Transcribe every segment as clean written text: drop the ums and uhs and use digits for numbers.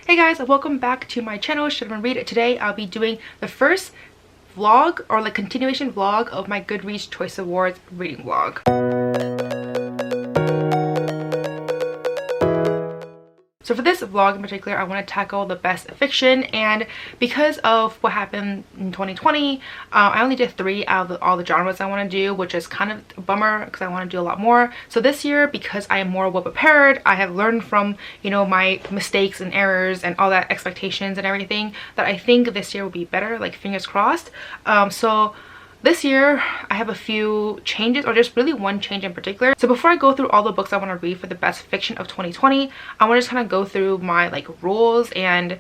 Hey guys, welcome back to my channel, Should Everyone Read. Today I'll be doing the first vlog or like continuation vlog of my Goodreads Choice Awards reading vlog. So for this vlog in particular, I want to tackle the best fiction, and because of what happened in 2020, I only did 3 out of all the genres I want to do, which is kind of a bummer because I want to do a lot more. So this year, because I am more well prepared, I have learned from, my mistakes and errors and all that expectations and everything, that I think this year will be better, like fingers crossed. So this year I have a few changes, or just really one change in particular. So before I go through all the books I want to read for the best fiction of 2020, I want to just kind of go through my rules and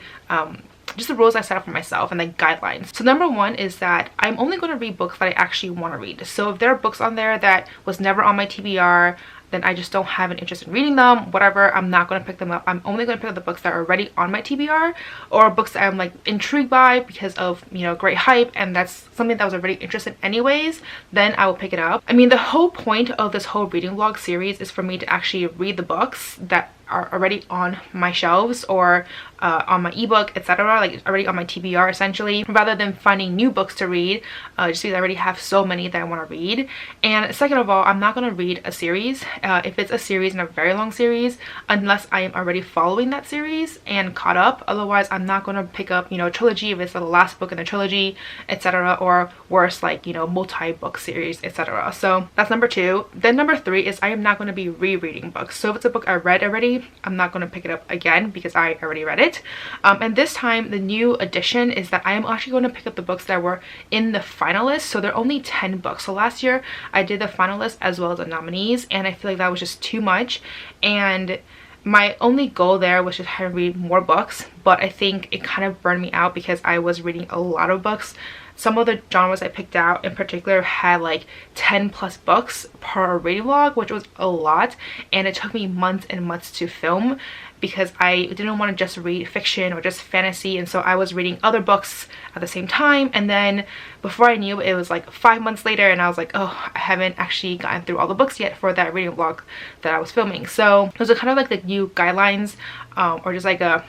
just the rules I set up for myself and guidelines. So number 1 is that I'm only going to read books that I actually want to read. So if there are books on there that was never on my TBR, then I just don't have an interest in reading them, whatever, I'm not going to pick them up. I'm only going to pick up the books that are already on my TBR, or books that I'm intrigued by because of, great hype, and that's something that I was already interested in anyways, then I will pick it up. I mean, the whole point of this whole reading vlog series is for me to actually read the books that are already on my shelves or on my ebook, etc., already on my TBR essentially, rather than finding new books to read, just because I already have so many that I want to read. And second of all, I'm not going to read a series if it's a series and a very long series, unless I am already following that series and caught up. Otherwise, I'm not going to pick up a trilogy if it's the last book in the trilogy, etc., or worse, multi-book series, etc. So that's number 2. Then number 3 is I am not going to be rereading books. So if it's a book I read already, I'm not going to pick it up again because I already read it. And this time the new addition is that I am actually going to pick up the books that were in the finalists. So they're only 10 books. So last year I did the finalists as well as the nominees, and I feel like that was just too much, and my only goal there was just to read more books, but I think it kind of burned me out because I was reading a lot of books. Some of the genres I picked out in particular had 10 plus books per reading vlog, which was a lot, and it took me months and months to film because I didn't want to just read fiction or just fantasy, and so I was reading other books at the same time. And then before I knew it was 5 months later, and I was like, oh, I haven't actually gotten through all the books yet for that reading vlog that I was filming. So those are kind of the new guidelines, or just a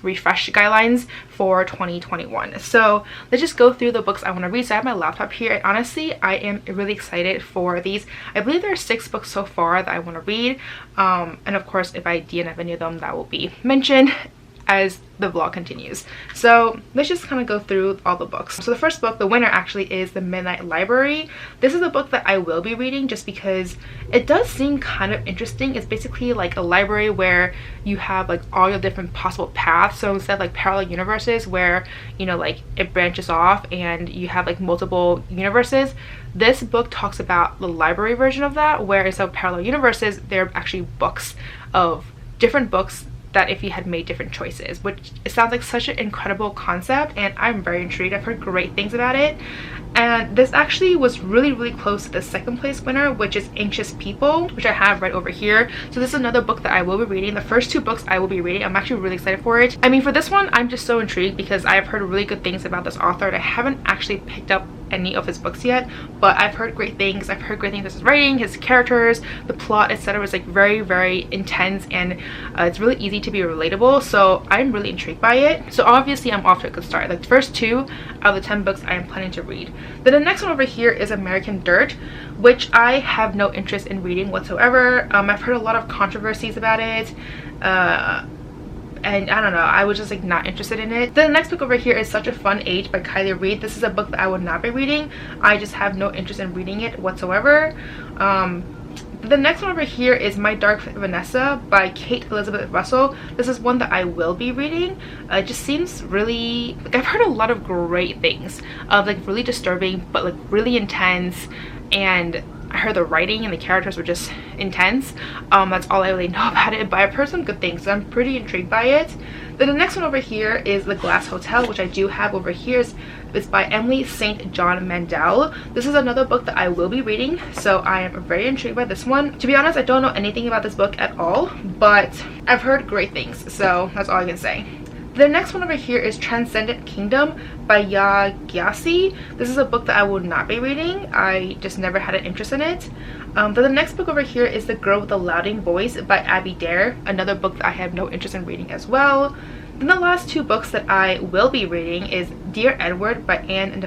refresh guidelines for 2021. So let's just go through the books I want to read. So I have my laptop here, and honestly I am really excited for these. I believe there are 6 books so far that I want to read, and of course if I DNF any of them, that will be mentioned as the vlog continues. So let's just kind of go through all the books. So the first book, the winner, actually is The Midnight Library. This is a book that I will be reading just because it does seem kind of interesting. It's basically a library where you have all your different possible paths. So instead of parallel universes where it branches off and you have multiple universes, this book talks about the library version of that, where instead of parallel universes, they're actually books of different books that if you had made different choices, which it sounds like such an incredible concept, and I'm very intrigued. I've heard great things about it, and this actually was really close to the second place winner, which is Anxious People, which I have right over here. So this is another book that I will be reading. The first 2 books I will be reading. I'm actually really excited for it. I mean, for this one, I'm just so intrigued because I've heard really good things about this author, and I haven't actually picked up any of his books yet, but I've heard great things. I've heard great things about his writing, his characters, the plot, etc. is very intense, and it's really easy to be relatable, so I'm really intrigued by it. So obviously I'm off to a good start. The first 2 out of the 10 books I am planning to read. Then the next one over here is American Dirt, which I have no interest in reading whatsoever. I've heard a lot of controversies about it, and I don't know, I was just not interested in it. The next book over here is Such a Fun Age by Kylie Reid. This is a book that I would not be reading. I just have no interest in reading it whatsoever. The next one over here is My Dark Vanessa by Kate Elizabeth Russell. This is one that I will be reading. It just seems really, I've heard a lot of great things of really disturbing but really intense, and I heard the writing and the characters were just intense. That's all I really know about it, but I've heard some good things, so I'm pretty intrigued by it. Then the next one over here is The Glass Hotel, which I do have over here. It's by Emily St. John Mandel. This is another book that I will be reading, so I am very intrigued by this one. To be honest, I don't know anything about this book at all, but I've heard great things, so that's all I can say. The next one over here is Transcendent Kingdom by Ya Gyasi. This is a book that I will not be reading. I just never had an interest in it. Then the next book over here is The Girl with the Louding Voice by Abby Dare. Another book that I have no interest in reading as well. Then the last two books that I will be reading is Dear Edward by Anne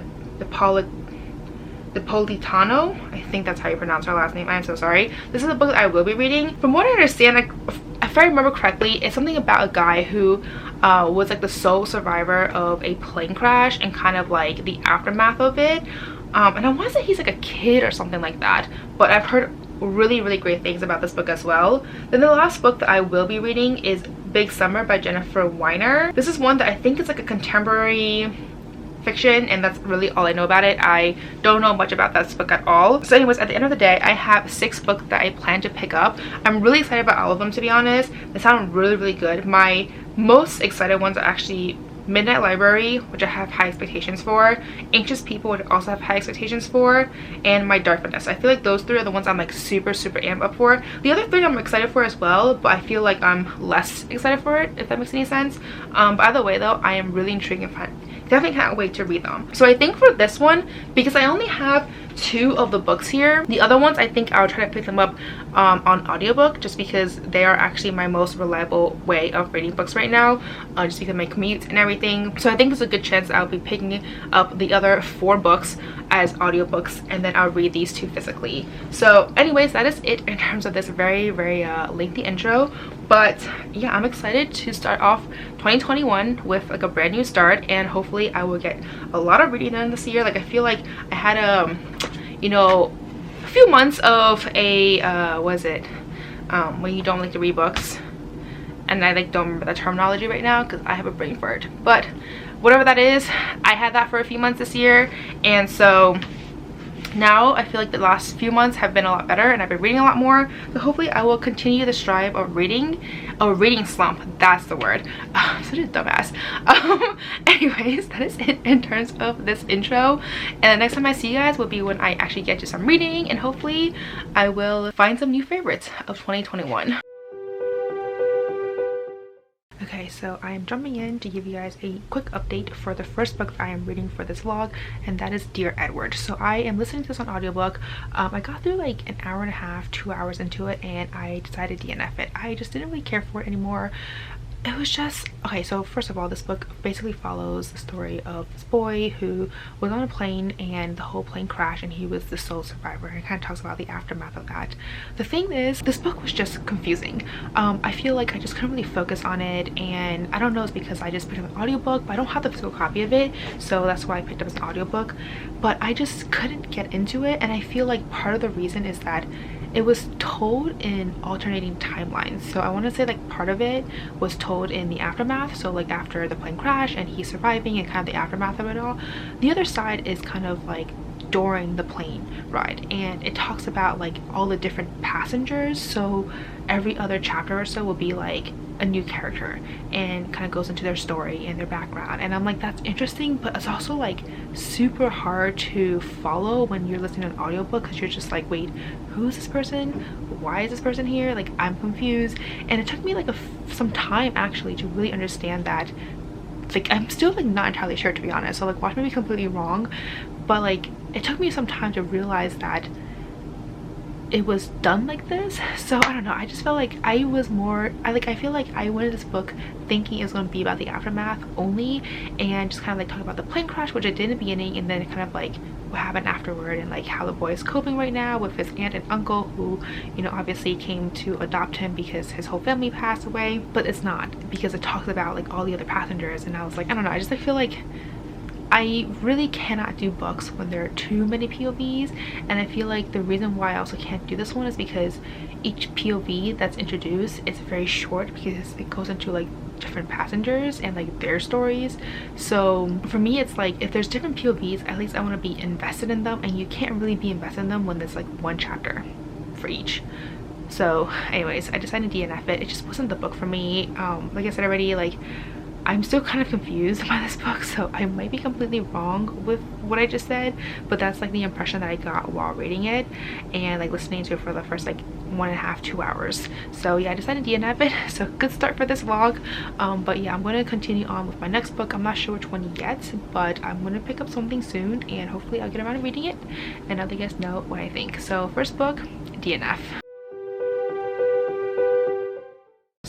Napolitano. I think that's how you pronounce her last name. I'm so sorry. This is a book that I will be reading. From what I understand, like, if I remember correctly, it's something about a guy who was like the sole survivor of a plane crash and kind of like the aftermath of it. And I want to say he's like a kid or something like that, but I've heard really great things about this book as well. Then the last book that I will be reading is Big Summer by Jennifer Weiner. This is one that I think is like a contemporary fiction, and that's really all I know about it. I don't know much about this book at all. So anyways, at the end of the day, I have 6 books that I plan to pick up. I'm really excited about all of them, to be honest. They sound really good. My most excited ones are actually Midnight Library, which I have high expectations for, Anxious People, which I also have high expectations for, and My Dark Vanessa. I feel like those 3 are the ones I'm like super amped up for. The other 3 I'm excited for as well, but I feel like I'm less excited for it, if that makes any sense. By the way though, I am really intrigued and definitely can't wait to read them. So I think for this one, because I only have 2 of the books here, the other ones I think I'll try to pick them up on audiobook, just because they are actually my most reliable way of reading books right now, just because of my commute and everything. So I think there's a good chance I'll be picking up the other 4 books as audiobooks, and then I'll read these 2 physically. So anyways, that is it in terms of this very lengthy intro. But yeah, I'm excited to start off 2021 with like a brand new start, and hopefully I will get a lot of reading done this year. Like I feel like I had you know, a few months of a when you don't like to read books, and I like don't remember the terminology right now because I have a brain fart, but whatever that is, I had that for a few months this year, and so now I feel like the last few months have been a lot better and I've been reading a lot more. So hopefully I will continue the strive of reading, a reading slump, that's the word. I'm such a dumbass. Anyways, that is it in terms of this intro, and the next time I see you guys will be when I actually get to some reading, and hopefully I will find some new favorites of 2021. Okay, so I am jumping in to give you guys a quick update for the first book that I am reading for this vlog, and that is Dear Edward. So I am listening to this on audiobook. I got through like an hour and a half, 2 hours into it, and I decided to DNF it. I just didn't really care for it anymore. It was just okay. So first of all, this book basically follows the story of this boy who was on a plane and the whole plane crashed, and he was the sole survivor. It kind of talks about the aftermath of that. The thing is, this book was just confusing. I feel like I just couldn't really focus on it, and I don't know, it's because I just picked up an audiobook, but I don't have the physical copy of it, so that's why I picked up as an audiobook. But I just couldn't get into it, and I feel like part of the reason is that it was told in alternating timelines. So I want to say like part of it was told in the aftermath, so like after the plane crash and he's surviving and kind of the aftermath of it all. The other side is kind of like during the plane ride, and it talks about like all the different passengers. So every other chapter or so will be like a new character and kind of goes into their story and their background, and I'm like, that's interesting, but it's also like super hard to follow when you're listening to an audiobook, because you're just like, wait, who's this person, why is this person here, like I'm confused. And it took me like some time actually to really understand that. Like I'm still like not entirely sure, to be honest, so like watch me be completely wrong, but like it took me some time to realize that it was done like this. So I don't know, I just felt like I was more, I feel like I wanted this book thinking it was going to be about the aftermath only, and just kind of like talk about the plane crash, which I did in the beginning, and then kind of like what happened afterward, and like how the boy is coping right now with his aunt and uncle who, you know, obviously came to adopt him because his whole family passed away. But it's not, because it talks about like all the other passengers, and I was like, I don't know, I just like feel like I really cannot do books when there are too many POVs, and I feel like the reason why I also can't do this one is because each POV that's introduced is very short, because it goes into like different passengers and like their stories. So for me, it's like if there's different POVs, at least I want to be invested in them, and you can't really be invested in them when there's like one chapter for each. So anyways, I decided to DNF it. It just wasn't the book for me. Like I said already, like I'm still kind of confused by this book, so I might be completely wrong with what I just said, but that's like the impression that I got while reading it and like listening to it for the first like 1.5 to 2 hours. So yeah, I decided to DNF it. So good start for this vlog. But yeah, I'm going to continue on with my next book. I'm not sure which one yet, but I'm going to pick up something soon, and hopefully I'll get around to reading it and I'll let you guys know what I think. So first book, DNF.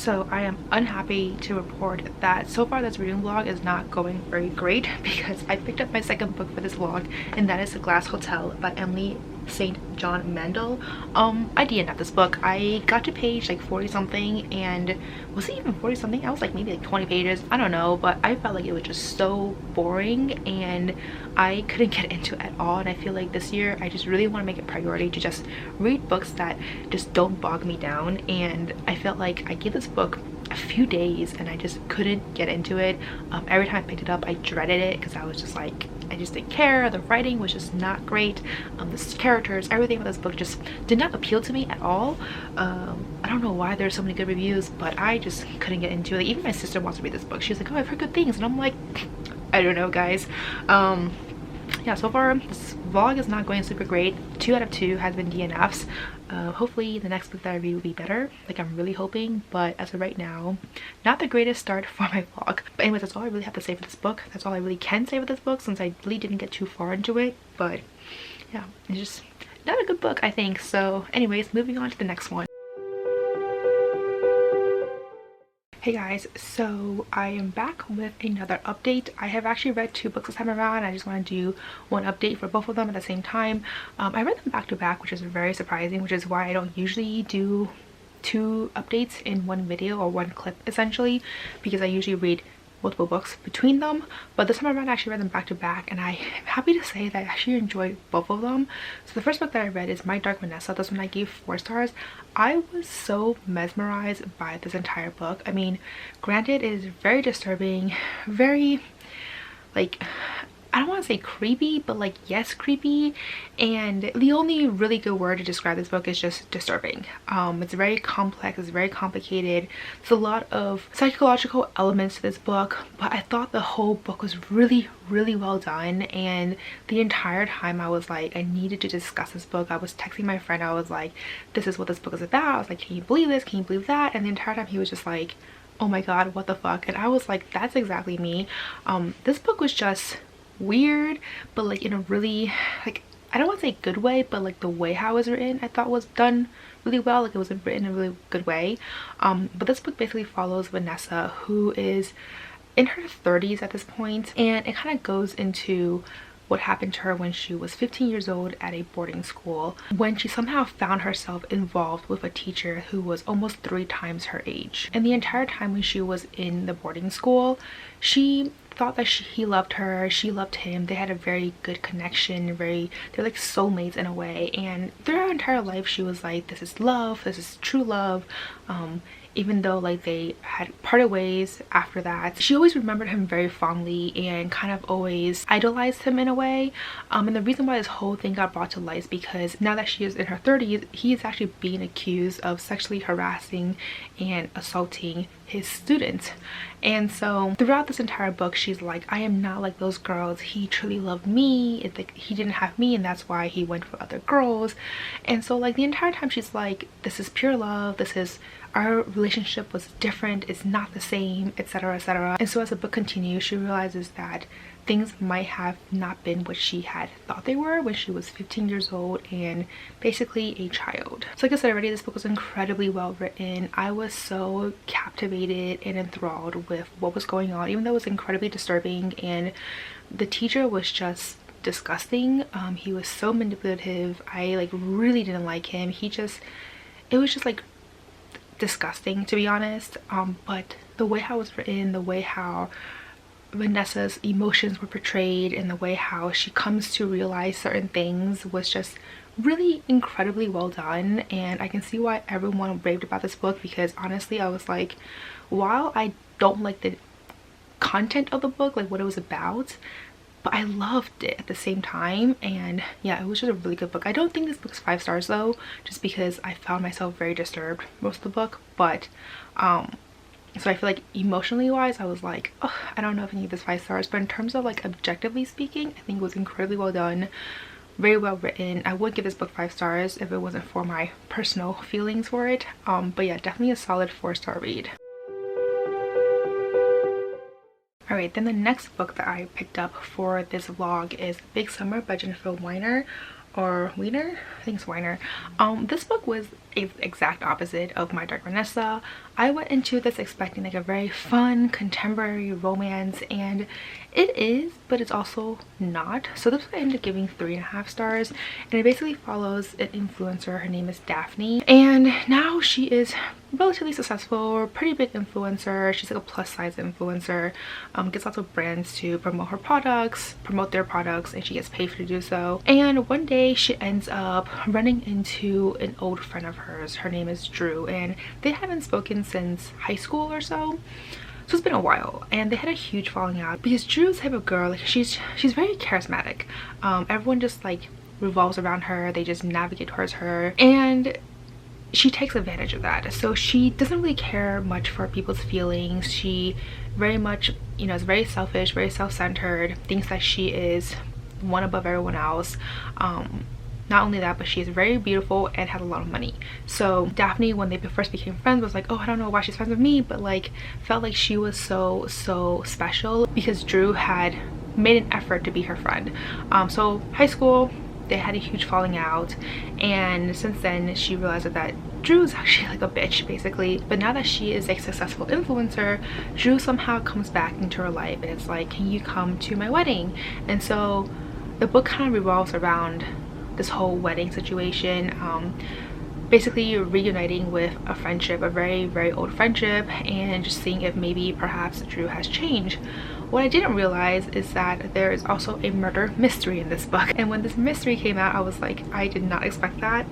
So I am unhappy to report that so far this reading vlog is not going very great because I picked up my second book for this vlog, and that is The Glass Hotel by Emily St. John Mandel. I DNF'd this book. I got to page like 40 something, and was it even 40 something? I was like maybe like 20 pages, I don't know, but I felt like it was just so boring and I couldn't get into it at all. And I feel like this year I just really want to make it a priority to just read books that just don't bog me down, and I felt like I gave this book a few days and I just couldn't get into it. Every time I picked it up I dreaded it because I was just like, I just didn't care. The writing was just not great. The characters, everything about this book just did not appeal to me at all. I don't know why there's so many good reviews, but I just couldn't get into it. Even my sister wants to read this book. She was like, oh, I've heard good things, and I'm like, I don't know, guys. Yeah, so far this vlog is not going super great. 2 out of 2 has been DNFs. Hopefully the next book that I read will be better, like I'm really hoping, but as of right now, not the greatest start for my vlog. But anyways, that's all I really have to say for this book. That's all I really can say for this book, since I really didn't get too far into it. But yeah, it's just not a good book, I think. So anyways, moving on to the next one. Hey guys, so I am back with another update. I have actually read 2 books this time around. I just want to do one update for both of them at the same time. I read them back to back, which is very surprising, which is why I don't usually do 2 updates in one video or one clip essentially, because I usually read multiple books between them. But this time around I actually read them back to back, and I am happy to say that I actually enjoyed both of them. So the first book that I read is My Dark Vanessa. This one I gave 4 stars. I was so mesmerized by this entire book. I mean, granted it is very disturbing, very like, I don't want to say creepy, but like, yes, creepy. And the only really good word to describe this book is just disturbing. It's very complex, it's very complicated. There's a lot of psychological elements to this book, but I thought the whole book was really well done. And the entire time I was like, I needed to discuss this book. I was texting my friend, I was like, this is what this book is about. I was like, can you believe this? Can you believe that? And the entire time he was just like, oh my god, what the fuck? And I was like, that's exactly me. This book was just weird, but like in a really, like, I don't want to say good way, but like the way how it was written I thought was done really well. Like it was written in a really good way. But this book basically follows Vanessa, who is in her 30s at this point, and it kind of goes into what happened to her when she was 15 years old at a boarding school, when she somehow found herself involved with a teacher who was almost 3 times her age. And the entire time when she was in the boarding school, she thought that he loved her, she loved him. They had a very good connection, they're like soulmates in a way. And through her entire life she was like, this is love, this is true love. Even though like they had parted ways after that, she always remembered him very fondly and kind of always idolized him in a way. And the reason why this whole thing got brought to light is because now that she is in her 30s, he is actually being accused of sexually harassing and assaulting his student. And so throughout this entire book she's like, I am not like those girls, he truly loved me, it's like he didn't have me and that's why he went for other girls. And so like the entire time she's like, this is pure love, this is, our relationship was different, it's not the same, etc, etc. And so as the book continues, she realizes that things might have not been what she had thought they were when she was 15 years old and basically a child. So like I said already, this book was incredibly well written. I was so captivated and enthralled with what was going on, even though it was incredibly disturbing. And the teacher was just disgusting. He was so manipulative. I like really didn't like him. It was just like disgusting, to be honest. But the way how it was written, the way how Vanessa's emotions were portrayed, and the way how she comes to realize certain things was just really incredibly well done. And I can see why everyone raved about this book, because honestly I was like, while I don't like the content of the book, like what it was about, but I loved it at the same time. And yeah, it was just a really good book. I don't think this book is 5 stars though, just because I found myself very disturbed most of the book. But so I feel like emotionally wise I was like, oh, I don't know if I need this 5 stars. But in terms of like objectively speaking, I think it was incredibly well done, very well written. I would give this book 5 stars if it wasn't for my personal feelings for it. But yeah, definitely a solid 4-star read. Alright, then the next book that I picked up for this vlog is Big Summer by Jennifer Weiner, or Weiner? I think it's Weiner. This book was exact opposite of My Dark Vanessa. I went into this expecting like a very fun contemporary romance, and it is, but it's also not. So this I ended up giving 3.5 stars, and it basically follows an influencer. Her name is Daphne, and now she is relatively successful, pretty big influencer. She's like a plus size influencer, gets lots of brands to promote her products, promote their products, and she gets paid to do so. And one day she ends up running into an old friend of hers. Her name is Drew, and they haven't spoken since high school or so. So it's been a while, and they had a huge falling out because Drew's the type of girl, like she's very charismatic. Everyone just like revolves around her. They just navigate towards her, and she takes advantage of that. So she doesn't really care much for people's feelings. She very much, you know, is very selfish, very self-centered, thinks that she is one above everyone else. Not only that, but she is very beautiful and has a lot of money. So Daphne, when they first became friends, was like, oh, I don't know why she's friends with me, but like felt like she was so special because Drew had made an effort to be her friend. So high school, they had a huge falling out, and since then she realized that Drew is actually like a bitch basically. But now that she is a successful influencer, Drew somehow comes back into her life, and it's like, can you come to my wedding? And so the book kind of revolves around this whole wedding situation, basically reuniting with a friendship, a very old friendship, and just seeing if maybe perhaps Drew has changed. What I didn't realize is that there is also a murder mystery in this book, and when this mystery came out, I was like, I did not expect that.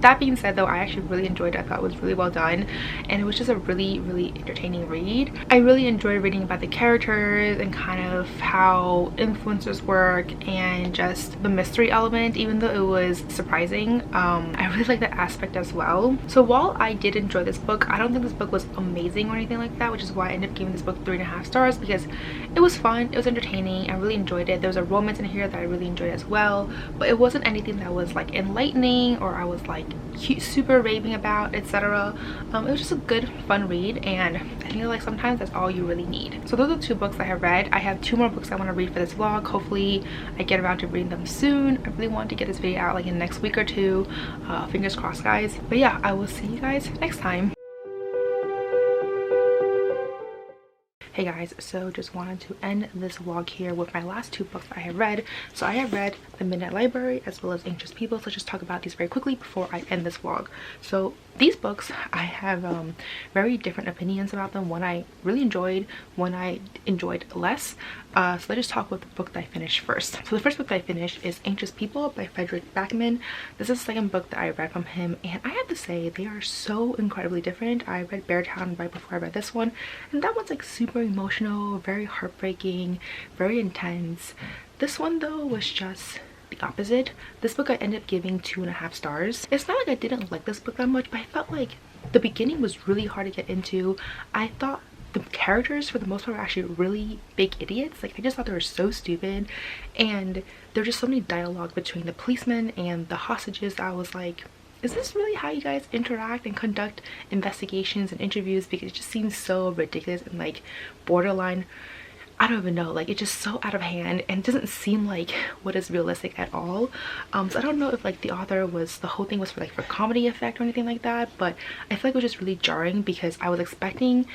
That being said though, I actually really enjoyed it. I thought it was really well done, and it was just a really entertaining read. I really enjoyed reading about the characters and kind of how influencers work and just the mystery element, even though it was surprising. I really like that aspect as well. So while I did enjoy this book, I don't think this book was amazing or anything like that, which is why I ended up giving this book 3.5 stars, because it was fun, it was entertaining, I really enjoyed it. There was a romance in here that I really enjoyed as well, but it wasn't anything that was like enlightening or I was like super raving about, etc. It was just a good fun read, and I feel like sometimes that's all you really need. So those are the 2 books I have read. I have 2 more books I want to read for this vlog. Hopefully I get around to reading them soon. I really want to get this video out like in the next week or 2. Fingers crossed, guys. But yeah, I will see you guys next time. Hey guys, so just wanted to end this vlog here with my last 2 books I have read. So I have read The Midnight Library as well as Anxious People. So let's just talk about these very quickly before I end this vlog. So these books, I have very different opinions about them. One I really enjoyed, one I enjoyed less. So let's just talk about the book that I finished first. So the first book that I finished is Anxious People by Frederick Backman. This is the second book that I read from him, and I have to say they are so incredibly different. I read Beartown right before I read this one, and that one's like super emotional, very heartbreaking, very intense. This one though was just the opposite. This book I ended up giving 2.5 stars. It's not like I didn't like this book that much, but I felt like the beginning was really hard to get into. I thought the characters for the most part were actually really big idiots. Like I just thought they were so stupid, and there's just so many dialogue between the policemen and the hostages that I was like, is this really how you guys interact and conduct investigations and interviews? Because it just seems so ridiculous and like borderline, I don't even know, like it's just so out of hand, and it doesn't seem like what is realistic at all. So I don't know if like the author was, the whole thing was for like for comedy effect or anything like that, but I feel like it was just really jarring because I was expecting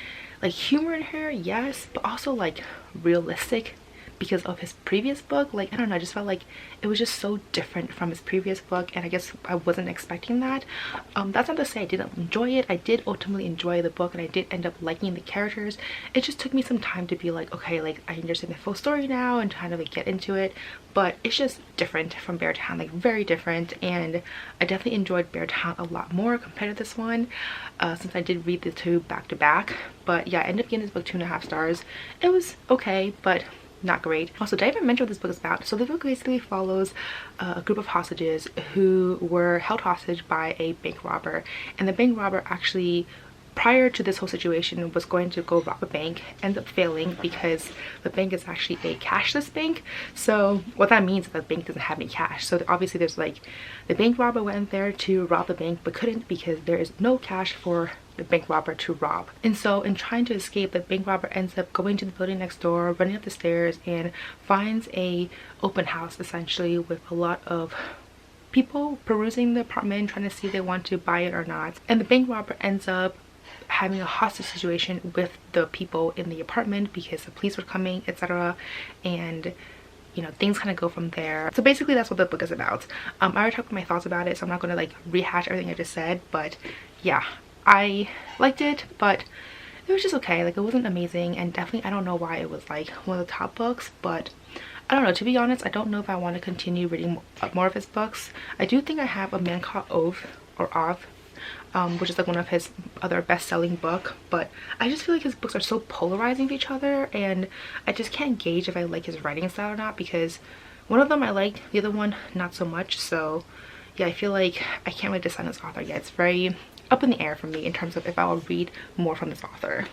like humor in here, yes, but also like realistic because of his previous book. Like I don't know, I just felt like it was just so different from his previous book, and I guess I wasn't expecting that. That's not to say I didn't enjoy it. I did ultimately enjoy the book, and I did end up liking the characters. It just took me some time to be like, okay, like I understand the full story now and kind of like get into it, but it's just different from Beartown, like very different. And I definitely enjoyed Beartown a lot more compared to this one, since I did read the 2 back to back. But yeah, I ended up giving this book 2.5 stars. It was okay, but not great. Also, did I even mention what this book is about? So the book basically follows a group of hostages who were held hostage by a bank robber, and the bank robber actually, prior to this whole situation, was going to go rob a bank, ends up failing because the bank is actually a cashless bank. So what that means is that the bank doesn't have any cash. So obviously there's like, the bank robber went there to rob the bank but couldn't because there is no cash for the bank robber to rob. And so in trying to escape, the bank robber ends up going to the building next door, running up the stairs, and finds a open house essentially with a lot of people perusing the apartment trying to see if they want to buy it or not, and the bank robber ends up having a hostage situation with the people in the apartment because the police were coming, etc. And you know, things kind of go from there. So basically that's what the book is about. I already talked my thoughts about it, so I'm not going to like rehash everything I just said, but yeah, I liked it, but it was just okay. Like, it wasn't amazing, and definitely I don't know why it was like one of the top books, but I don't know, to be honest, I don't know if I want to continue reading more of his books. I do think I have A Man Called Ove, or Ov, which is like one of his other best-selling book, but I just feel like his books are so polarizing to each other, and I just can't gauge if I like his writing style or not, because one of them I like, the other one not so much. So yeah, I feel like I can't really decide on this author yet. It's very up in the air for me in terms of if I will read more from this author.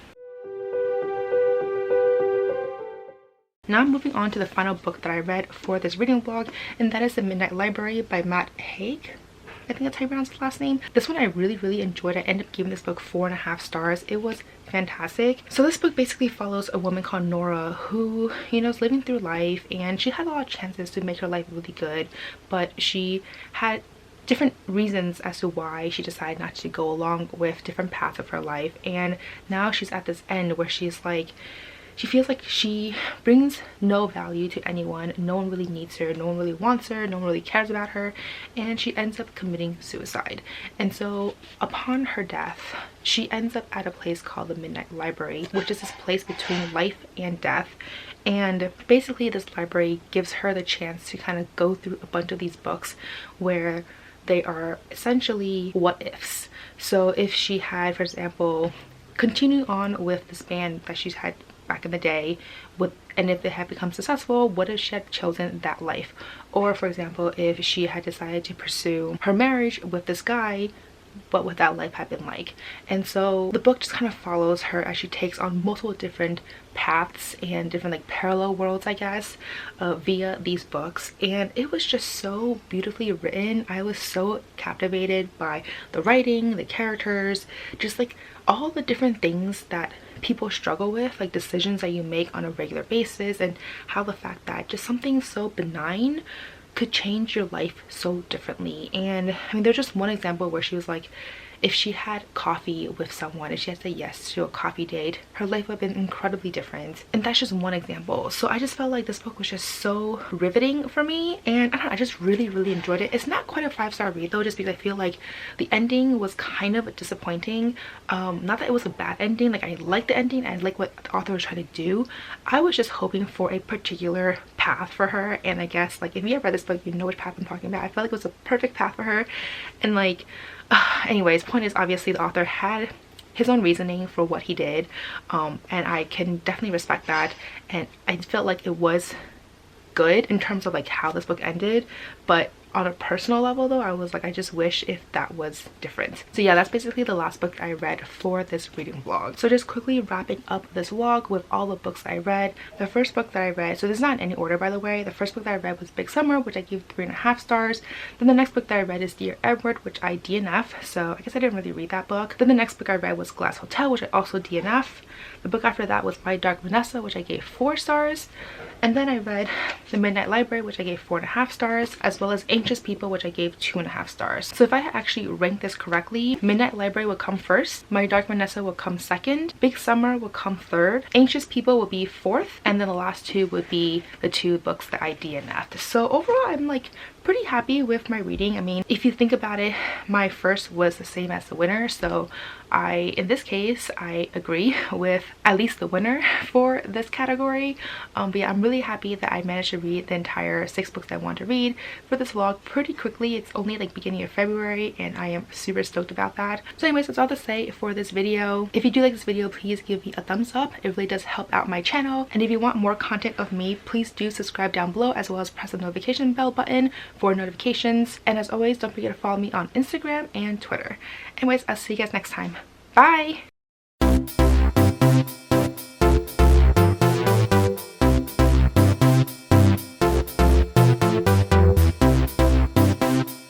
Now I'm moving on to the final book that I read for this reading vlog, and that is The Midnight Library by Matt Haig. I think that's how you pronounce his last name. This one I really enjoyed. I ended up giving this book 4.5 stars. It was fantastic. So this book basically follows a woman called Nora who, you know, is living through life, and she had a lot of chances to make her life really good, but she had different reasons as to why she decided not to go along with different paths of her life. And now she's at this end where she's like, she feels like she brings no value to anyone. No one really needs her, no one really wants her, no one really cares about her, and she ends up committing suicide. And so upon her death, she ends up at a place called the Midnight Library, which is this place between life and death. And basically this library gives her the chance to kind of go through a bunch of these books where they are essentially what ifs. So if she had, for example, continue on with this band that she's had back in the day, and if it had become successful, what if she had chosen that life? Or for example, if she had decided to pursue her marriage with this guy, but what that life had been like. And so the book just kind of follows her as she takes on multiple different paths and different like parallel worlds, I guess, via these books. And it was just so beautifully written. I was so captivated by the writing, the characters, just like all the different things that people struggle with, like decisions that you make on a regular basis, and how the fact that just something so benign could change your life so differently. And I mean, there's just one example where she was like, if she had coffee with someone and she had said yes to a coffee date, her life would have been incredibly different. And that's just one example. So I just felt like this book was just so riveting for me, and I don't know, I just really enjoyed it. It's not quite a 5-star read though, just because I feel like the ending was kind of disappointing. Not that it was a bad ending, like I liked the ending, I like what the author was trying to do. I was just hoping for a particular path for her, and I guess like if you have read this book, you know which path I'm talking about. I felt like it was a perfect path for her. And like anyways, point is, obviously the author had his own reasoning for what he did, and I can definitely respect that, and I felt like it was good in terms of like how this book ended. But on a personal level though, I was like, I just wish if that was different. So yeah, that's basically the last book I read for this reading vlog. So just quickly wrapping up this vlog with all the books I read. The first book that I read, so this is not in any order by the way, the first book that I read was Big Summer, which I gave 3.5 stars. Then the next book that I read is Dear Edward, which I DNF, so I guess I didn't really read that book. Then the next book I read was Glass Hotel, which I also DNF. The book after that was My Dark Vanessa, which I gave 4 stars. And then I read The Midnight Library, which I gave 4.5 stars, as well as Anxious People, which I gave 2.5 stars. So if I had actually ranked this correctly, Midnight Library would come first, My Dark Vanessa would come second, Big Summer would come third, Anxious People would be fourth, and then the last two would be the 2 books that I DNF'd. So overall, I'm like pretty happy with my reading. I mean, if you think about it, my first was the same as the winner, so in this case I agree with at least the winner for this category. But yeah, I'm really happy that I managed to read the entire 6 books I want to read for this vlog pretty quickly. It's only like beginning of February, and I am super stoked about that. So anyways, that's all to say for this video. If you do like this video, please give me a thumbs up. It really does help out my channel. And if you want more content of me, please do subscribe down below, as well as press the notification bell button for notifications. And as always, don't forget to follow me on Instagram and Twitter. Anyways, I'll see you guys next time. Bye!